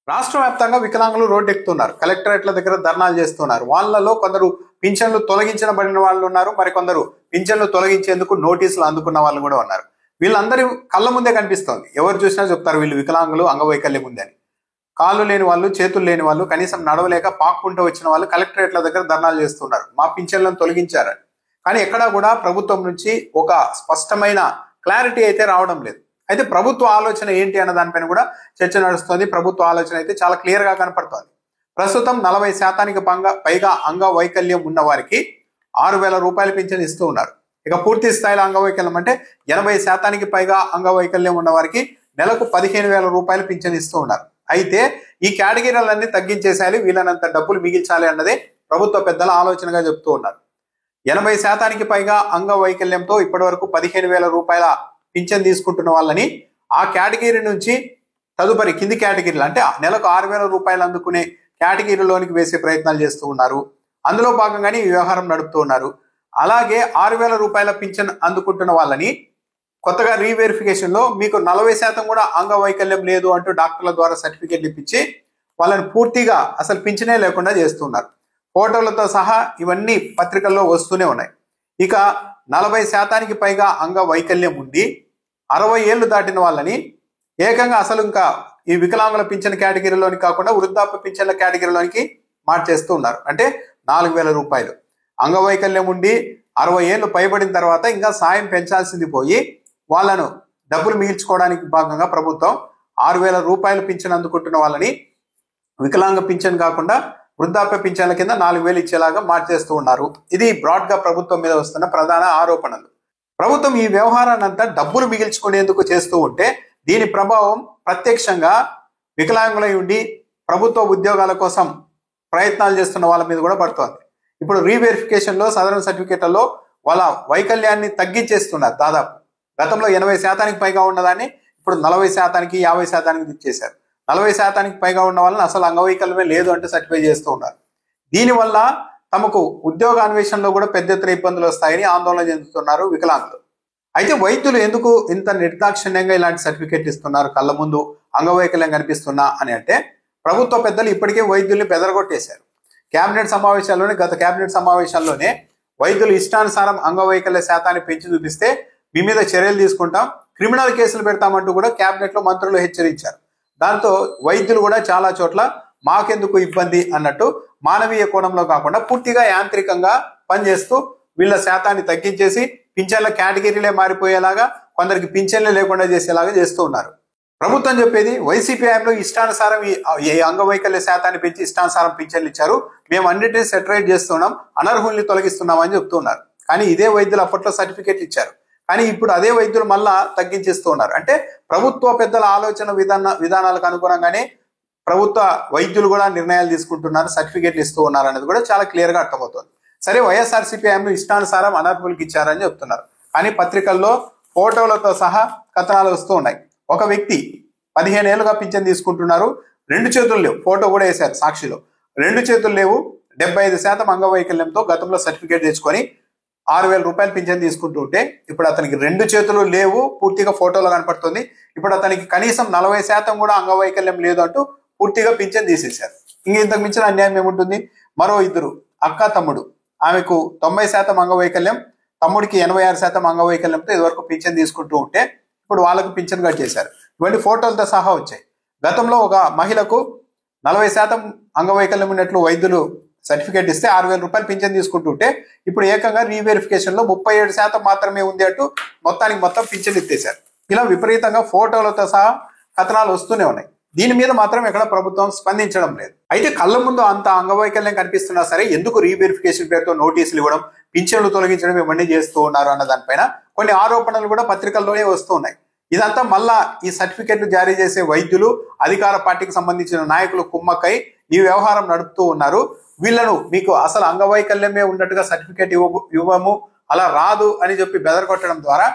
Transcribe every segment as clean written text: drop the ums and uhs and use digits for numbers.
రాష్ట్ర వ్యాప్తంగా వికలాంగులు రోడ్డెక్కుతున్నారు. కలెక్టరేట్ల దగ్గర ధర్నాలు చేస్తున్నారు. వాళ్ళలో కొందరు పింఛన్లు తొలగించబడిన వాళ్ళు ఉన్నారు. మరికొందరు పింఛన్లు తొలగించేందుకు నోటీసులు అందుకున్న వాళ్ళు కూడా ఉన్నారు. వీళ్ళందరి కళ్ళ ముందే కనిపిస్తోంది. ఎవరు చూసినా చెప్తారు వీళ్ళు వికలాంగులు, అంగవైకల్యం ఉందని. కాళ్ళు లేని వాళ్ళు, చేతులు లేని వాళ్ళు, కనీసం నడవలేక పాక్కుంటూ వచ్చిన వాళ్ళు కలెక్టరేట్ల దగ్గర ధర్నాలు చేస్తున్నారు. మా పింఛన్లను తొలగించారని. కానీ ఎక్కడా కూడా ప్రభుత్వం నుంచి ఒక స్పష్టమైన క్లారిటీ అయితే రావడం లేదు. అయితే ప్రభుత్వ ఆలోచన ఏంటి అన్న దానిపైన కూడా చర్చ నడుస్తుంది. ప్రభుత్వ ఆలోచన అయితే చాలా క్లియర్ గా కనపడుతోంది. ప్రస్తుతం 40% పైగా అంగవైకల్యం ఉన్న వారికి 6,000 రూపాయల పింఛన్ ఇస్తూ ఉన్నారు. ఇక పూర్తి స్థాయిలో అంగవైకల్యం అంటే 80% పైగా అంగవైకల్యం ఉన్న వారికి నెలకు 15,000 రూపాయలు పింఛన్ ఇస్తూ ఉన్నారు. అయితే ఈ కేటగిరీలన్నీ తగ్గించేసేయాలి, వీళ్ళనంత డబ్బులు మిగిల్చాలి అన్నదే ప్రభుత్వ పెద్దల ఆలోచనగా చెప్తూ ఉన్నారు. 80% పైగా అంగవైకల్యంతో ఇప్పటి వరకు 15,000 రూపాయల పింఛన్ తీసుకుంటున్న వాళ్ళని ఆ కేటగిరీ నుంచి తదుపరి కింది కేటగిరీలు అంటే నెలకు 6,000 రూపాయలు అందుకునే కేటగిరీలోనికి వేసే ప్రయత్నాలు చేస్తూ ఉన్నారు. అందులో భాగంగానే ఈ వ్యవహారం నడుపుతూ ఉన్నారు. అలాగే 6,000 రూపాయల పింఛన్ అందుకుంటున్న వాళ్ళని కొత్తగా రీవెరిఫికేషన్ లో మీకు 40% కూడా అంగవైకల్యం లేదు అంటూ డాక్టర్ల ద్వారా సర్టిఫికేట్ ఇప్పించి వాళ్ళని పూర్తిగా అసలు పింఛనే లేకుండా చేస్తున్నారు. ఫోటోలతో సహా ఇవన్నీ పత్రికల్లో వస్తూనే ఉన్నాయి. ఇక 40% పైగా అంగవైకల్యం ఉండి 60 ఏళ్లు దాటిన వాళ్ళని ఏకంగా అసలు ఇంకా ఈ వికలాంగుల పింఛన్ కేటగిరీలోని కాకుండా వృద్ధాప్య పింఛన్ల కేటగిరీలోనికి మార్చేస్తూ ఉన్నారు. అంటే 4,000 రూపాయలు. అంగవైకల్యం ఉండి 60 ఏళ్లు పైబడిన తర్వాత ఇంకా సాయం పెంచాల్సింది పోయి వాళ్ళను డబ్బులు మిగిల్చుకోవడానికి భాగంగా ప్రభుత్వం 6,000 రూపాయలు పింఛన్ అందుకుంటున్న వాళ్ళని వికలాంగ పింఛన్ కాకుండా వృద్ధాప్య పింఛన్ల కింద 4,000 ఇచ్చేలాగా మార్చేస్తూ ఉన్నారు. ఇది బ్రాడ్ గా ప్రభుత్వం మీద వస్తున్న ప్రధాన ఆరోపణలు. ప్రభుత్వం ఈ వ్యవహారాన్ని అంతా డబ్బులు మిగిల్చుకునేందుకు చేస్తూ ఉంటే దీని ప్రభావం ప్రత్యక్షంగా వికలాంగులై ఉండి ప్రభుత్వ ఉద్యోగాల కోసం ప్రయత్నాలు చేస్తున్న వాళ్ళ మీద కూడా పడుతోంది. ఇప్పుడు రీవెరిఫికేషన్ లో సదరన్ సర్టిఫికేట్లలో వాళ్ళ వైకల్యాన్ని తగ్గించేస్తున్నారు. దాదాపు గతంలో 80% పైగా ఉన్నదాన్ని ఇప్పుడు 40%, 50% ఇచ్చేశారు. 40% పైగా ఉన్న వాళ్ళని అసలు అంగవైకల్యమే లేదు అంటే సర్టిఫై చేస్తూ ఉన్నారు. దీనివల్ల తమకు ఉద్యోగ అన్వేషణలో కూడా పెద్ద ఎత్తున ఇబ్బందులు వస్తాయని ఆందోళన చెందుతున్నారు వికలాంగులు. అయితే వైద్యులు ఎందుకు ఇంత నిర్దాక్షిణ్యంగా ఇలాంటి సర్టిఫికేట్ ఇస్తున్నారు కళ్ళ ముందు అంగవైకల్యం కనిపిస్తున్నా అని అంటే ప్రభుత్వ పెద్దలు ఇప్పటికే వైద్యుల్ని బెదరగొట్టేశారు. గత కేబినెట్ సమావేశాల్లోనే వైద్యులు ఇష్టానుసారం అంగవైకల్య శాతాన్ని పెంచి చూపిస్తే మీ మీద చర్యలు తీసుకుంటాం, క్రిమినల్ కేసులు పెడతామంటూ కూడా కేబినెట్ లో మంత్రులు హెచ్చరించారు. దాంతో వైద్యులు కూడా చాలా చోట్ల మాకెందుకు ఇబ్బంది అన్నట్టు మానవీయ కోణంలో కాకుండా పూర్తిగా యాంత్రికంగా పనిచేస్తూ వీళ్ళ శాతాన్ని తగ్గించేసి పింఛన్ల కేటగిరీలే మారిపోయేలాగా, కొందరికి పింఛన్లే లేకుండా చేసేలాగా చేస్తూ ఉన్నారు. ప్రభుత్వం చెప్పేది వైసీపీ హయాంలో ఇష్టానుసారం ఈ అంగవైకల్య శాతాన్ని పెంచి ఇష్టానుసారం పింఛన్లు ఇచ్చారు, మేము అన్నిటినీ సెటరేట్ చేస్తున్నాం, అనర్హుల్ని తొలగిస్తున్నాం అని చెప్తున్నారు. కానీ ఇదే వైద్యులు అప్పట్లో సర్టిఫికేట్ ఇచ్చారు. కానీ ఇప్పుడు అదే వైద్యులు మళ్ళా తగ్గించేస్తూ ఉన్నారు. అంటే ప్రభుత్వ పెద్దల ఆలోచన విధానాలకు అనుగుణంగానే ప్రభుత్వ వైద్యులు కూడా నిర్ణయాలు తీసుకుంటున్నారు, సర్టిఫికేట్లు ఇస్తూ ఉన్నారు అనేది కూడా చాలా క్లియర్ గా అర్థమవుతుంది. సరే, వైఎస్ఆర్సీపీ హయాంలో ఇష్టానుసారం అనర్హులకి ఇచ్చారని చెప్తున్నారు. కానీ పత్రికల్లో ఫోటోలతో సహా కథనాలు వస్తూ ఉన్నాయి. ఒక వ్యక్తి 15 ఏళ్ళుగా పింఛన్ తీసుకుంటున్నారు, 2 చేతులు లేవు, ఫోటో కూడా వేశారు సాక్షిలో, 2 చేతులు లేవు, 75% అంగవైకల్యంతో గతంలో సర్టిఫికేట్ తెచ్చుకొని 6,000 రూపాయలు పింఛన్ తీసుకుంటూ ఉంటే ఇప్పుడు అతనికి 2 చేతులు లేవు, పూర్తిగా ఫోటోలో కనపడుతుంది. ఇప్పుడు అతనికి కనీసం 40% కూడా అంగవైకల్యం లేదు అంటూ పూర్తిగా పింఛన్ తీసేశారు. ఇంతకు మించిన అన్యాయం ఏముంటుంది? మరో ఇద్దరు అక్క తమ్ముడు, ఆమెకు 90% అంగవైకల్యం, తమ్ముడికి 86% అంగవైకల్యంతో ఇదివరకు పింఛన్ తీసుకుంటూ ఉంటే ఇప్పుడు వాళ్ళకు పింఛన్ కట్ చేశారు. ఇవన్నీ ఫోటోలతో సహా వచ్చాయి. గతంలో ఒక మహిళకు 40% అంగవైకల్యం ఉన్నట్లు వైద్యులు సర్టిఫికేట్ ఇస్తే 6,000 రూపాయలు పింఛన్ తీసుకుంటుంటే ఇప్పుడు ఏకంగా రీవెరిఫికేషన్ లో 37% మాత్రమే ఉంది అంటూ మొత్తం పింఛన్ ఎత్తేశారు. ఇలా విపరీతంగా ఫోటోలతో సహా కథనాలు వస్తూనే ఉన్నాయి. దీని మీద మాత్రం ఎక్కడ ప్రభుత్వం స్పందించడం లేదు. అయితే కళ్ళ ముందు అంత అంగవైకల్యం కనిపిస్తున్నా సరే ఎందుకు రీవెరిఫికేషన్ పేరుతో నోటీసులు ఇవ్వడం, పింఛన్లు తొలగించడం ఇవన్నీ చేస్తూ ఉన్నారు అన్న దానిపైన కొన్ని ఆరోపణలు కూడా పత్రికల్లోనే వస్తూ ఉన్నాయి. ఇదంతా మళ్ళా ఈ సర్టిఫికేట్లు జారీ చేసే వైద్యులు, అధికార పార్టీకి సంబంధించిన నాయకులు కుమ్మక్కై ఈ వ్యవహారం నడుపుతూ ఉన్నారు. వీళ్ళను మీకు అసలు అంగవైకల్యమే ఉన్నట్టుగా సర్టిఫికేట్ ఇవ్వము, అలా రాదు అని చెప్పి బెదరగొట్టడం ద్వారా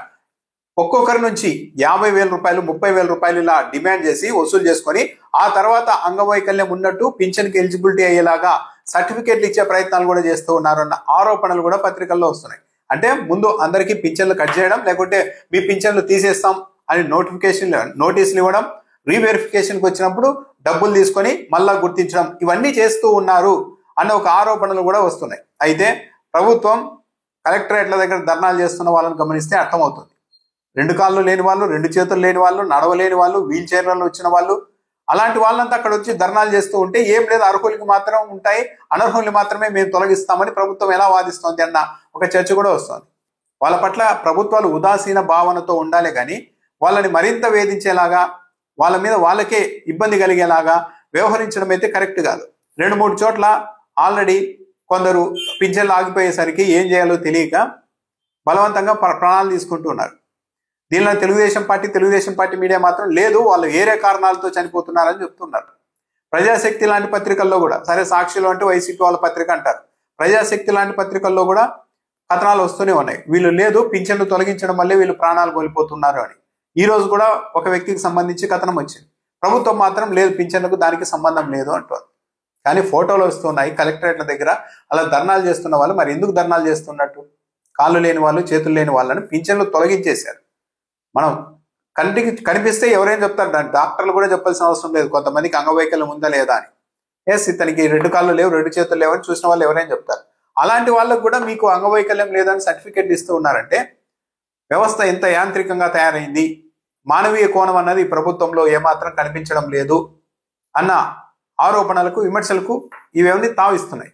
ఒక్కొక్కరి నుంచి 50,000 రూపాయలు, 30,000 రూపాయలు ఇలా డిమాండ్ చేసి వసూలు చేసుకొని ఆ తర్వాత అంగవైకల్యం ఉన్నట్టు పింఛన్కి ఎలిజిబిలిటీ అయ్యేలాగా సర్టిఫికేట్లు ఇచ్చే ప్రయత్నాలు కూడా చేస్తూ ఉన్నారన్న ఆరోపణలు కూడా పత్రికల్లో వస్తున్నాయి. అంటే ముందు అందరికీ పింఛన్లు కట్ చేయడం, లేకుంటే మీ పింఛన్లు తీసేస్తాం అని నోటీసులు ఇవ్వడం, రీవెరిఫికేషన్కి వచ్చినప్పుడు డబ్బులు తీసుకొని మళ్ళా గుర్తించడం ఇవన్నీ చేస్తూ ఉన్నారు అన్న ఒక ఆరోపణలు కూడా వస్తున్నాయి. అయితే ప్రభుత్వం కలెక్టరేట్ల దగ్గర ధర్నాలు చేస్తున్న వాళ్ళని గమనిస్తే అర్థమవుతుంది. 2 కాళ్ళు లేని వాళ్ళు, 2 చేతులు లేని వాళ్ళు, నడవలేని వాళ్ళు, వీల్ చైర్లలో వచ్చిన వాళ్ళు, అలాంటి వాళ్ళంతా అక్కడ వచ్చి ధర్నాలు చేస్తూ ఉంటే ఏం లేదు, అర్హులకి మాత్రం ఉంటాయి, అనర్హుల్ని మాత్రమే మేము తొలగిస్తామని ప్రభుత్వం ఎలా వాదిస్తోంది అన్న ఒక చర్చ కూడా వస్తుంది. వాళ్ళ పట్ల ప్రభుత్వాలు ఉదాసీన భావనతో ఉండాలి కానీ వాళ్ళని మరింత వేధించేలాగా, వాళ్ళ మీద వాళ్ళకే ఇబ్బంది కలిగేలాగా వ్యవహరించడం అయితే కరెక్ట్ కాదు. 2-3 చోట్ల ఆల్రెడీ కొందరు పింఛన్లు ఆగిపోయేసరికి ఏం చేయాలో తెలియక బలవంతంగా ప్రాణాలు తీసుకుంటూ ఉన్నారు. దీనిలో తెలుగుదేశం పార్టీ మీడియా మాత్రం లేదు, వాళ్ళు వేరే కారణాలతో చనిపోతున్నారని చెప్తున్నారు. ప్రజాశక్తి లాంటి పత్రికల్లో కూడా, సరే సాక్షిలో అంటే వైసీపీ వాళ్ళ పత్రిక అంటారు, ప్రజాశక్తి లాంటి పత్రికల్లో కూడా కథనాలు వస్తూనే ఉన్నాయి. వీళ్ళు లేదు, పింఛన్లు తొలగించడం వల్లే వీళ్ళు ప్రాణాలు కోల్పోతున్నారు అని. ఈ రోజు కూడా ఒక వ్యక్తికి సంబంధించి కథనం వచ్చింది. ప్రభుత్వం మాత్రం లేదు, పింఛన్లకు దానికి సంబంధం లేదు అంటారు. కానీ ఫోటోలు వస్తున్నాయి కలెక్టరేట్ల దగ్గర అలా ధర్నాలు చేస్తున్న వాళ్ళు. మరి ఎందుకు ధర్నాలు చేస్తున్నట్టు? కాళ్ళు లేని వాళ్ళు, చేతులు లేని వాళ్ళని పింఛన్లు తొలగించేశారు. మనం కంటికి కనిపిస్తే ఎవరైనా చెప్తారు, డాక్టర్లు కూడా చెప్పాల్సిన అవసరం లేదు కొంతమందికి అంగవైకల్యం ఉందా లేదా అని. ఎస్, ఇతనికి 2 కాళ్ళు లేవు, 2 చేతులు లేవని చూసిన వాళ్ళు ఎవరైనా చెప్తారు. అలాంటి వాళ్ళకు కూడా మీకు అంగవైకల్యం లేదని సర్టిఫికేట్ ఇస్తూ ఉన్నారంటే వ్యవస్థ ఎంత యాంత్రికంగా తయారైంది, మానవీయ కోణం అన్నది ప్రభుత్వంలో ఏమాత్రం కనిపించడం లేదు అన్న ఆరోపణలకు, విమర్శలకు ఇవేమీ తావిస్తున్నాయి.